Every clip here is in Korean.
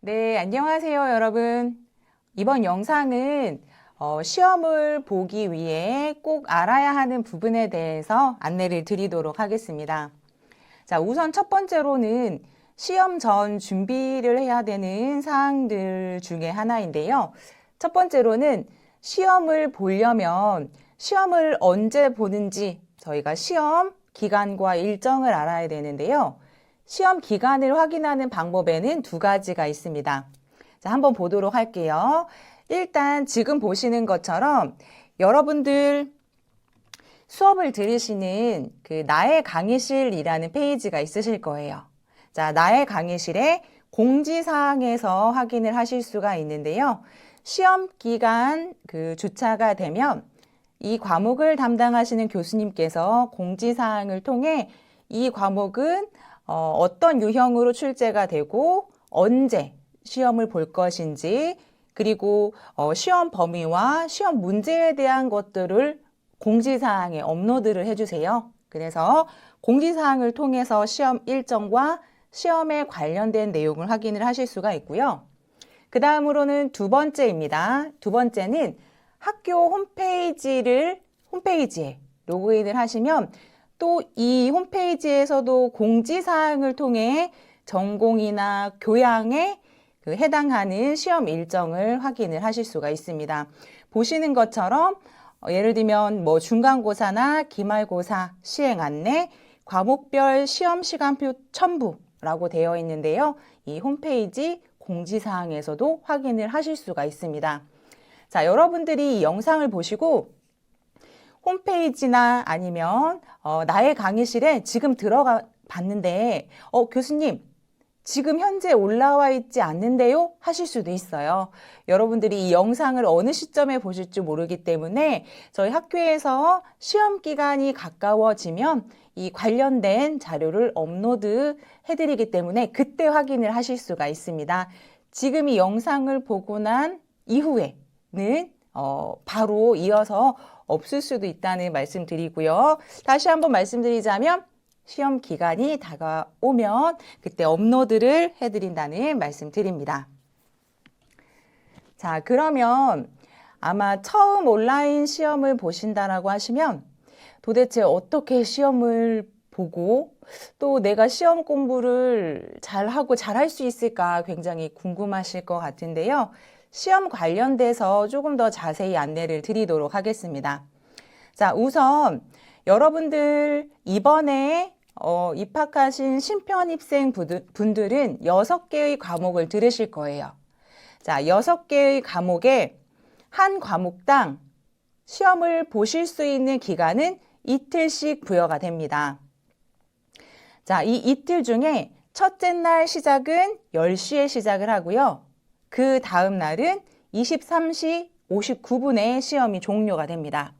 네, 안녕하세요, 여러분. 이번 영상은 시험을 보기 위해 꼭 알아야 하는 부분에 대해서 안내를 드리도록 하겠습니다. 자, 우선 첫 번째로는 시험 전 준비를 해야 되는 사항들 중에 하나인데요. 첫 번째로는 시험을 보려면 시험을 언제 보는지 저희가 시험 기간과 일정을 알아야 되는데요. 시험 기간을 확인하는 방법에는 두 가지가 있습니다. 자, 한번 보도록 할게요. 일단 지금 보시는 것처럼 여러분들 수업을 들으시는 그 나의 강의실이라는 페이지가 있으실 거예요. 자, 나의 강의실에 공지사항에서 확인을 하실 수가 있는데요. 시험 기간 그 주차가 되면 이 과목을 담당하시는 교수님께서 공지사항을 통해 이 과목은 어떤 유형으로 출제가 되고 언제 시험을 볼 것인지 그리고 시험 범위와 시험 문제에 대한 것들을 공지사항에 업로드를 해주세요. 그래서 공지사항을 통해서 시험 일정과 시험에 관련된 내용을 확인을 하실 수가 있고요. 그 다음으로는 두 번째입니다. 두 번째는 학교 홈페이지에 로그인을 하시면 또 이 홈페이지에서도 공지사항을 통해 전공이나 교양에 해당하는 시험 일정을 확인을 하실 수가 있습니다. 보시는 것처럼 예를 들면 뭐 중간고사나 기말고사 시행 안내, 과목별 시험 시간표 첨부라고 되어 있는데요. 이 홈페이지 공지사항에서도 확인을 하실 수가 있습니다. 자, 여러분들이 이 영상을 보시고 홈페이지나 아니면 나의 강의실에 지금 들어가 봤는데 교수님 지금 현재 올라와 있지 않는데요? 하실 수도 있어요. 여러분들이 이 영상을 어느 시점에 보실지 모르기 때문에 저희 학교에서 시험 기간이 가까워지면 이 관련된 자료를 업로드 해드리기 때문에 그때 확인을 하실 수가 있습니다. 지금 이 영상을 보고 난 이후에는 바로 이어서 없을 수도 있다는 말씀 드리고요. 다시 한번 말씀드리자면 시험 기간이 다가오면 그때 업로드를 해드린다는 말씀 드립니다. 자, 그러면 아마 처음 온라인 시험을 보신다라고 하시면 도대체 어떻게 시험을 보고 또 내가 시험 공부를 잘하고 잘할 수 있을까 굉장히 궁금하실 것 같은데요. 시험 관련돼서 조금 더 자세히 안내를 드리도록 하겠습니다. 자, 우선 여러분들 이번에 입학하신 신편입생 분들은 6개의 과목을 들으실 거예요. 자, 6개의 과목에 한 과목당 시험을 보실 수 있는 기간은 이틀씩 부여가 됩니다. 자, 이 이틀 중에 첫째 날 시작은 10시에 시작을 하고요. 그 다음 날은 23시 59분에 시험이 종료가 됩니다.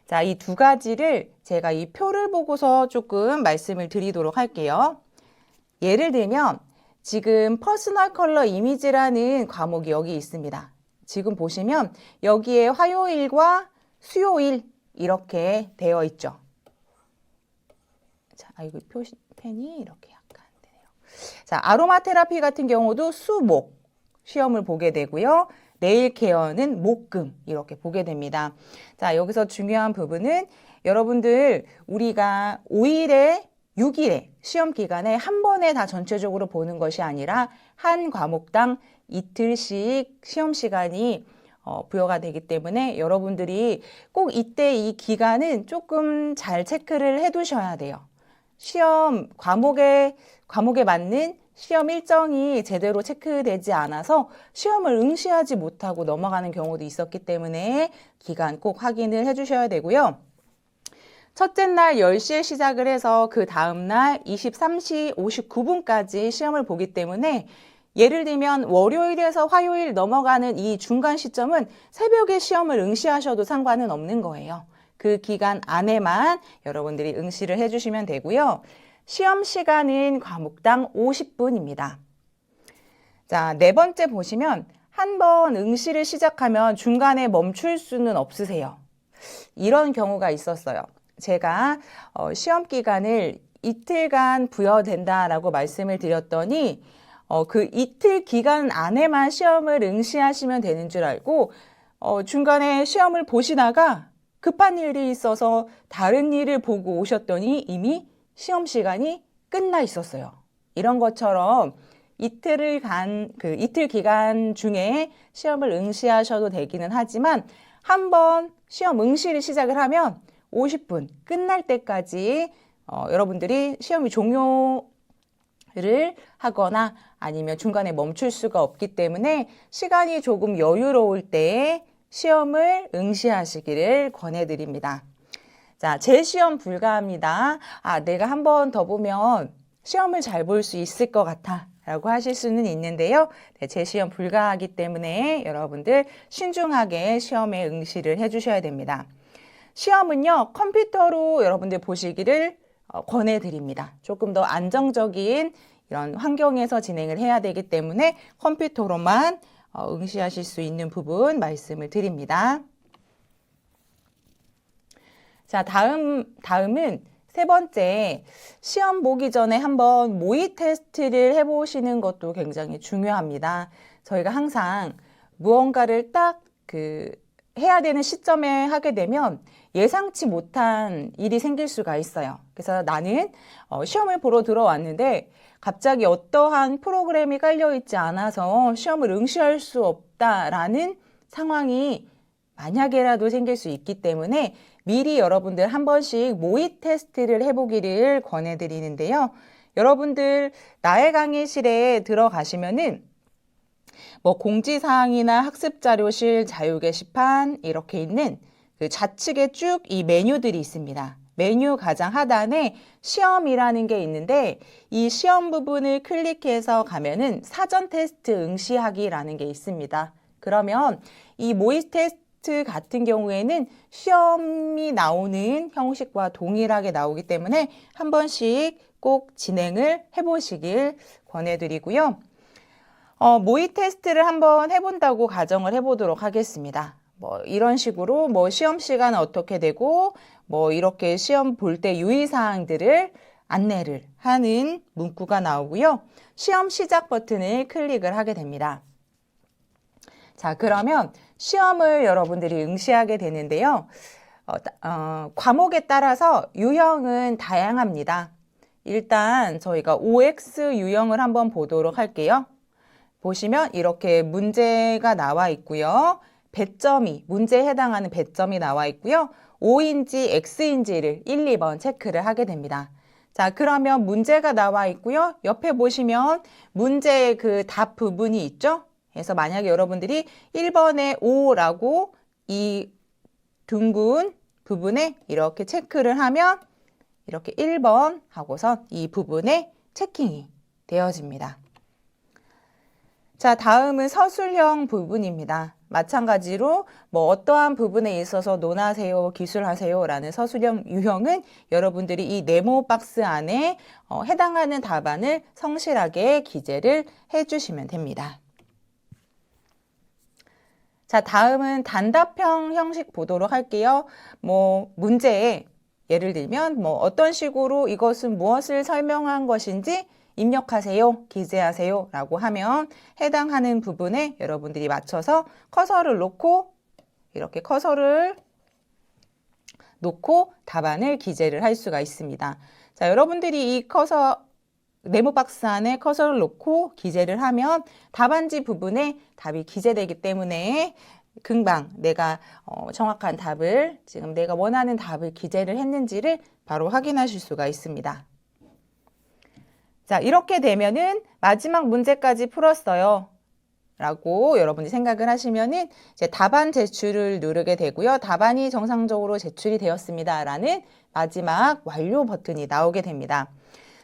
자, 이 두 가지를 제가 이 표를 보고서 조금 말씀을 드리도록 할게요. 예를 들면 지금 퍼스널 컬러 이미지라는 과목이 여기 있습니다. 지금 보시면 여기에 화요일과 수요일 이렇게 되어 있죠. 자, 이거 펜이 이렇게 약간 되네요. 자, 아로마 테라피 같은 경우도 수목 시험을 보게 되고요. 네일 케어는 목금 이렇게 보게 됩니다. 자, 여기서 중요한 부분은 여러분들 우리가 5일에 6일에 시험 기간에 한 번에 다 전체적으로 보는 것이 아니라 한 과목당 이틀씩 시험 시간이 부여가 되기 때문에 여러분들이 꼭 이때 이 기간은 조금 잘 체크를 해 두셔야 돼요. 시험 과목에 맞는 시험 일정이 제대로 체크되지 않아서 시험을 응시하지 못하고 넘어가는 경우도 있었기 때문에 기간 꼭 확인을 해주셔야 되고요. 첫째 날 10시에 시작을 해서 그 다음 날 23시 59분까지 시험을 보기 때문에 예를 들면 월요일에서 화요일 넘어가는 이 중간 시점은 새벽에 시험을 응시하셔도 상관은 없는 거예요. 그 기간 안에만 여러분들이 응시를 해주시면 되고요. 시험 시간은 과목당 50분입니다. 자, 네 번째 보시면 한 번 응시를 시작하면 중간에 멈출 수는 없으세요. 이런 경우가 있었어요. 제가 시험 기간을 이틀간 부여된다라고 말씀을 드렸더니 그 이틀 기간 안에만 시험을 응시하시면 되는 줄 알고 중간에 시험을 보시다가 급한 일이 있어서 다른 일을 보고 오셨더니 이미 시험 시간이 끝나 있었어요. 이런 것처럼 이틀 기간 중에 시험을 응시하셔도 되기는 하지만 한번 시험 응시를 시작을 하면 50분 끝날 때까지 여러분들이 시험이 종료를 하거나 아니면 중간에 멈출 수가 없기 때문에 시간이 조금 여유로울 때 시험을 응시하시기를 권해드립니다. 자, 재시험 불가합니다. 내가 한 번 더 보면 시험을 잘 볼 수 있을 것 같아 라고 하실 수는 있는데요. 네, 재시험 불가하기 때문에 여러분들 신중하게 시험에 응시를 해주셔야 됩니다. 시험은요, 컴퓨터로 여러분들 보시기를 권해드립니다. 조금 더 안정적인 이런 환경에서 진행을 해야 되기 때문에 컴퓨터로만 응시하실 수 있는 부분 말씀을 드립니다. 자, 다음은 세 번째, 시험 보기 전에 한번 모의 테스트를 해보시는 것도 굉장히 중요합니다. 저희가 항상 무언가를 딱 해야 되는 시점에 하게 되면 예상치 못한 일이 생길 수가 있어요. 그래서 나는 시험을 보러 들어왔는데 갑자기 어떠한 프로그램이 깔려있지 않아서 시험을 응시할 수 없다라는 상황이 만약에라도 생길 수 있기 때문에 미리 여러분들 한 번씩 모의 테스트를 해보기를 권해드리는데요. 여러분들 나의 강의실에 들어가시면은 공지사항이나 학습자료실, 자유 게시판 이렇게 있는 좌측에 쭉 이 메뉴들이 있습니다. 메뉴 가장 하단에 시험이라는 게 있는데 이 시험 부분을 클릭해서 가면은 사전 테스트 응시하기라는 게 있습니다. 그러면 이 모의 테스트 같은 경우에는 시험이 나오는 형식과 동일하게 나오기 때문에 한 번씩 꼭 진행을 해보시길 권해드리고요. 모의 테스트를 한번 해본다고 가정을 해보도록 하겠습니다. 이런 식으로 시험 시간은 어떻게 되고 이렇게 시험 볼 때 유의사항들을 안내를 하는 문구가 나오고요. 시험 시작 버튼을 클릭을 하게 됩니다. 자, 그러면 시험을 여러분들이 응시하게 되는데요. 과목에 따라서 유형은 다양합니다. 일단 저희가 OX 유형을 한번 보도록 할게요. 보시면 이렇게 문제가 나와 있고요. 배점이, 문제에 해당하는 배점이 나와 있고요. O인지 X인지를 1, 2번 체크를 하게 됩니다. 자, 그러면 문제가 나와 있고요. 옆에 보시면 문제의 답 부분이 있죠? 그래서 만약에 여러분들이 1번에 O라고 이 둥근 부분에 이렇게 체크를 하면 이렇게 1번 하고서 이 부분에 체킹이 되어집니다. 자, 다음은 서술형 부분입니다. 마찬가지로 어떠한 부분에 있어서 논하세요, 기술하세요 라는 서술형 유형은 여러분들이 이 네모 박스 안에 해당하는 답안을 성실하게 기재를 해주시면 됩니다. 자, 다음은 단답형 형식 보도록 할게요. 문제에 예를 들면 어떤 식으로 이것은 무엇을 설명한 것인지 입력하세요, 기재하세요 라고 하면 해당하는 부분에 여러분들이 맞춰서 커서를 놓고 이렇게 커서를 놓고 답안을 기재를 할 수가 있습니다. 자, 여러분들이 이 네모 박스 안에 커서를 놓고 기재를 하면 답안지 부분에 답이 기재되기 때문에 금방 내가 정확한 답을, 지금 내가 원하는 답을 기재를 했는지를 바로 확인하실 수가 있습니다. 자, 이렇게 되면은 마지막 문제까지 풀었어요 라고 여러분이 생각을 하시면은 이제 답안 제출을 누르게 되고요. 답안이 정상적으로 제출이 되었습니다 라는 마지막 완료 버튼이 나오게 됩니다.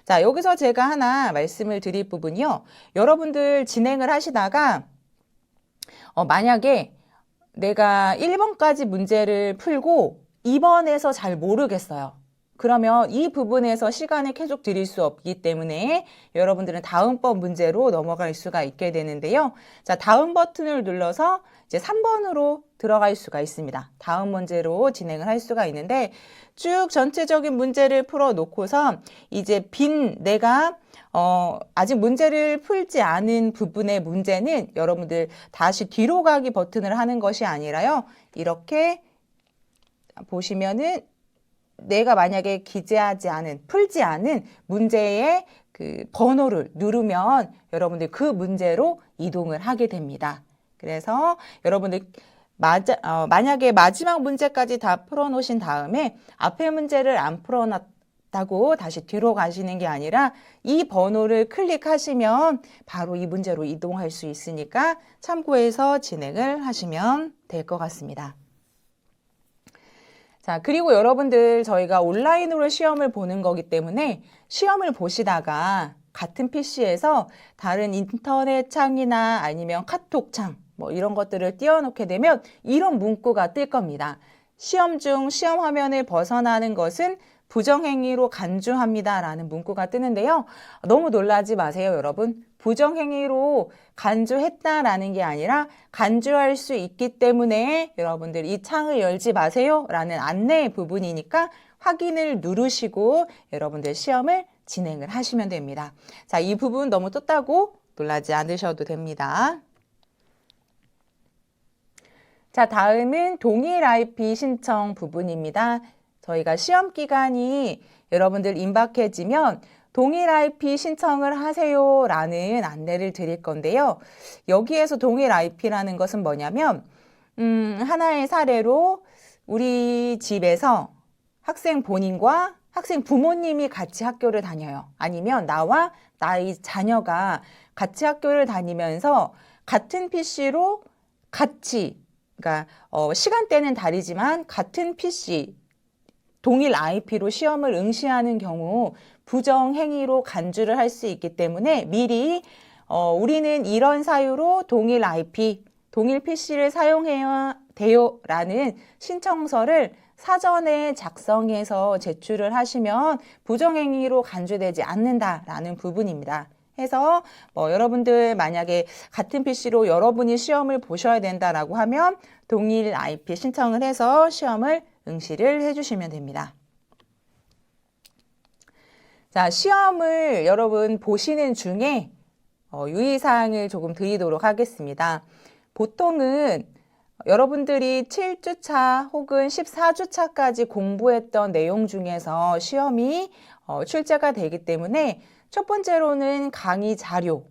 자, 여기서 제가 하나 말씀을 드릴 부분이요. 여러분들 진행을 하시다가 만약에 내가 1번까지 문제를 풀고 2번에서 잘 모르겠어요. 그러면 이 부분에서 시간을 계속 드릴 수 없기 때문에 여러분들은 다음번 문제로 넘어갈 수가 있게 되는데요. 자, 다음 버튼을 눌러서 이제 3번으로 들어갈 수가 있습니다. 다음 문제로 진행을 할 수가 있는데 쭉 전체적인 문제를 풀어 놓고서 이제 내가 아직 문제를 풀지 않은 부분의 문제는 여러분들 다시 뒤로 가기 버튼을 하는 것이 아니라요. 이렇게 보시면은 내가 만약에 풀지 않은 문제의 그 번호를 누르면 여러분들 그 문제로 이동을 하게 됩니다. 그래서 여러분들 만약에 마지막 문제까지 다 풀어놓으신 다음에 앞에 문제를 안 풀어놨다고 다시 뒤로 가시는 게 아니라 이 번호를 클릭하시면 바로 이 문제로 이동할 수 있으니까 참고해서 진행을 하시면 될 것 같습니다. 자, 그리고 여러분들 저희가 온라인으로 시험을 보는 거기 때문에 시험을 보시다가 같은 PC에서 다른 인터넷 창이나 아니면 카톡 창 뭐 이런 것들을 띄워놓게 되면 이런 문구가 뜰 겁니다. 시험 중 시험 화면을 벗어나는 것은 부정행위로 간주합니다 라는 문구가 뜨는데요. 너무 놀라지 마세요, 여러분. 부정행위로 간주했다라는 게 아니라 간주할 수 있기 때문에 여러분들 이 창을 열지 마세요 라는 안내 부분이니까 확인을 누르시고 여러분들 시험을 진행을 하시면 됩니다. 자, 이 부분 너무 떴다고 놀라지 않으셔도 됩니다. 자, 다음은 동일 IP 신청 부분입니다. 저희가 시험 기간이 여러분들 임박해지면 동일 IP 신청을 하세요 라는 안내를 드릴 건데요. 여기에서 동일 IP라는 것은 뭐냐면 하나의 사례로 우리 집에서 학생 본인과 학생 부모님이 같이 학교를 다녀요. 아니면 나와 나의 자녀가 같이 학교를 다니면서 같은 PC로 그러니까 시간대는 다르지만 같은 PC, 동일 IP로 시험을 응시하는 경우 부정행위로 간주를 할 수 있기 때문에 미리 우리는 이런 사유로 동일 IP, 동일 PC를 사용해야 돼요 라는 신청서를 사전에 작성해서 제출을 하시면 부정행위로 간주되지 않는다라는 부분입니다. 해서 여러분들 만약에 같은 PC로 여러분이 시험을 보셔야 된다라고 하면 동일 IP 신청을 해서 시험을 응시를 해주시면 됩니다. 자, 시험을 여러분 보시는 중에 유의사항을 조금 드리도록 하겠습니다. 보통은 여러분들이 7주차 혹은 14주차까지 공부했던 내용 중에서 시험이 출제가 되기 때문에 첫 번째로는 강의 자료,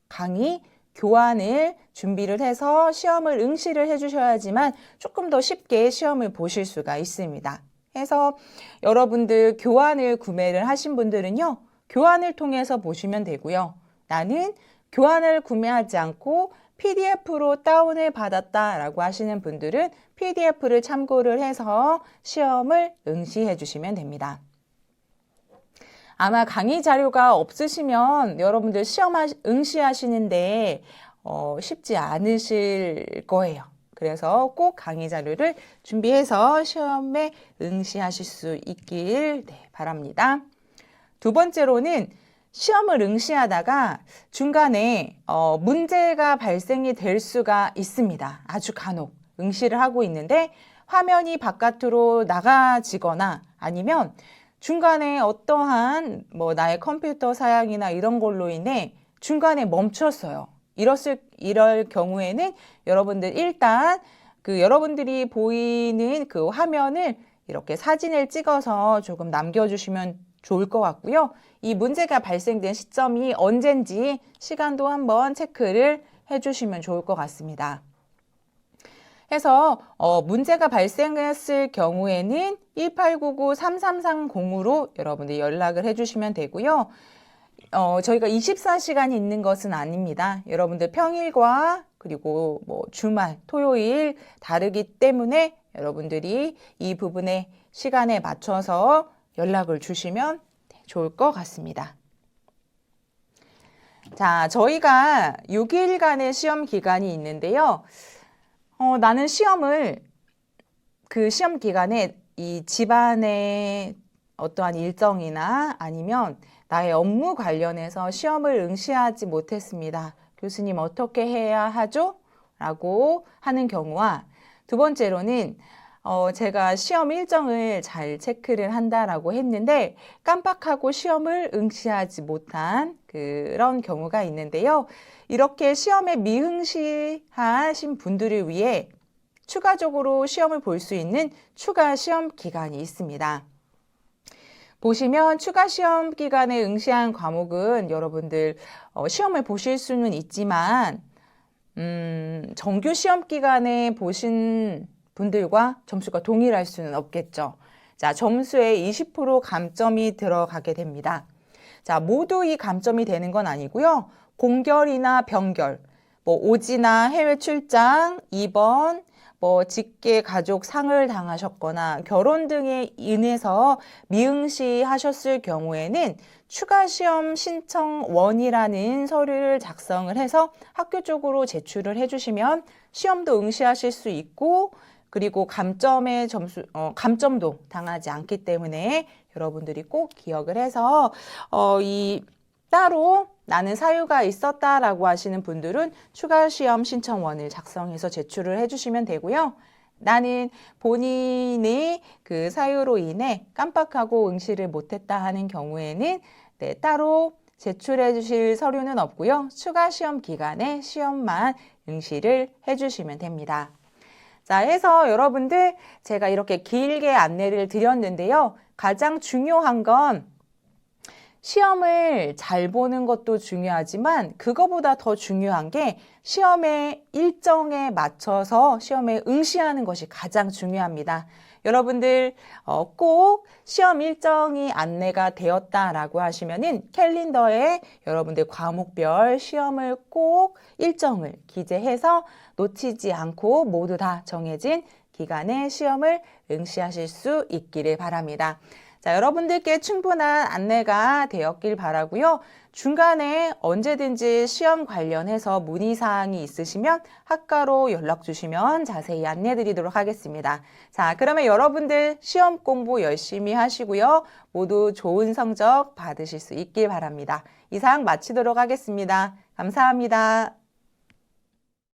강의 교환을 준비를 해서 시험을 응시를 해주셔야지만 조금 더 쉽게 시험을 보실 수가 있습니다. 해서 여러분들 교환을 구매를 하신 분들은요, 교환을 통해서 보시면 되고요. 나는 교환을 구매하지 않고 PDF로 다운을 받았다라고 하시는 분들은 PDF를 참고를 해서 시험을 응시해 주시면 됩니다. 아마 강의 자료가 없으시면 여러분들 시험 응시하시는데 쉽지 않으실 거예요. 그래서 꼭 강의 자료를 준비해서 시험에 응시하실 수 있길 바랍니다. 두 번째로는 시험을 응시하다가 중간에 문제가 발생이 될 수가 있습니다. 아주 간혹 응시를 하고 있는데 화면이 바깥으로 나가지거나 아니면 중간에 어떠한 나의 컴퓨터 사양이나 이런 걸로 인해 중간에 멈췄어요. 이럴 경우에는 여러분들 일단 여러분들이 보이는 그 화면을 이렇게 사진을 찍어서 조금 남겨주시면 좋을 것 같고요. 이 문제가 발생된 시점이 언젠지 시간도 한번 체크를 해주시면 좋을 것 같습니다. 해서 문제가 발생했을 경우에는 1899-3330으로 여러분들 연락을 해주시면 되고요. 저희가 24시간이 있는 것은 아닙니다. 여러분들 평일과 그리고 주말, 토요일 다르기 때문에 여러분들이 이 부분의 시간에 맞춰서 연락을 주시면 좋을 것 같습니다. 자, 저희가 6일간의 시험 기간이 있는데요. 나는 시험을 그 시험 기간에 이 집안의 어떠한 일정이나 아니면 나의 업무 관련해서 시험을 응시하지 못했습니다. 교수님 어떻게 해야 하죠? 라고 하는 경우와 두 번째로는 제가 시험 일정을 잘 체크를 한다라고 했는데 깜빡하고 시험을 응시하지 못한 그런 경우가 있는데요. 이렇게 시험에 미응시하신 분들을 위해 추가적으로 시험을 볼 수 있는 추가 시험 기간이 있습니다. 보시면 추가 시험 기간에 응시한 과목은 여러분들 시험을 보실 수는 있지만 정규 시험 기간에 보신 분들과 점수가 동일할 수는 없겠죠. 자, 점수에 20% 감점이 들어가게 됩니다. 자, 모두 이 감점이 되는 건 아니고요. 공결이나 병결, 오지나 해외 출장, 입원, 직계 가족 상을 당하셨거나 결혼 등에 인해서 미응시 하셨을 경우에는 추가 시험 신청원이라는 서류를 작성을 해서 학교 쪽으로 제출을 해주시면 시험도 응시하실 수 있고 그리고 감점의 감점도 당하지 않기 때문에 여러분들이 꼭 기억을 해서 따로 나는 사유가 있었다라고 하시는 분들은 추가 시험 신청원을 작성해서 제출을 해주시면 되고요. 나는 본인의 그 사유로 인해 깜빡하고 응시를 못했다 하는 경우에는 따로 제출해 주실 서류는 없고요. 추가 시험 기간에 시험만 응시를 해주시면 됩니다. 자, 해서 여러분들 제가 이렇게 길게 안내를 드렸는데요. 가장 중요한 건 시험을 잘 보는 것도 중요하지만 그거보다 더 중요한 게 시험의 일정에 맞춰서 시험에 응시하는 것이 가장 중요합니다. 여러분들 꼭 시험 일정이 안내가 되었다라고 하시면은 캘린더에 여러분들 과목별 시험을 꼭 일정을 기재해서 놓치지 않고 모두 다 정해진 기간에 시험을 응시하실 수 있기를 바랍니다. 자, 여러분들께 충분한 안내가 되었길 바라고요. 중간에 언제든지 시험 관련해서 문의사항이 있으시면 학과로 연락 주시면 자세히 안내 드리도록 하겠습니다. 자, 그러면 여러분들 시험 공부 열심히 하시고요. 모두 좋은 성적 받으실 수 있길 바랍니다. 이상 마치도록 하겠습니다. 감사합니다.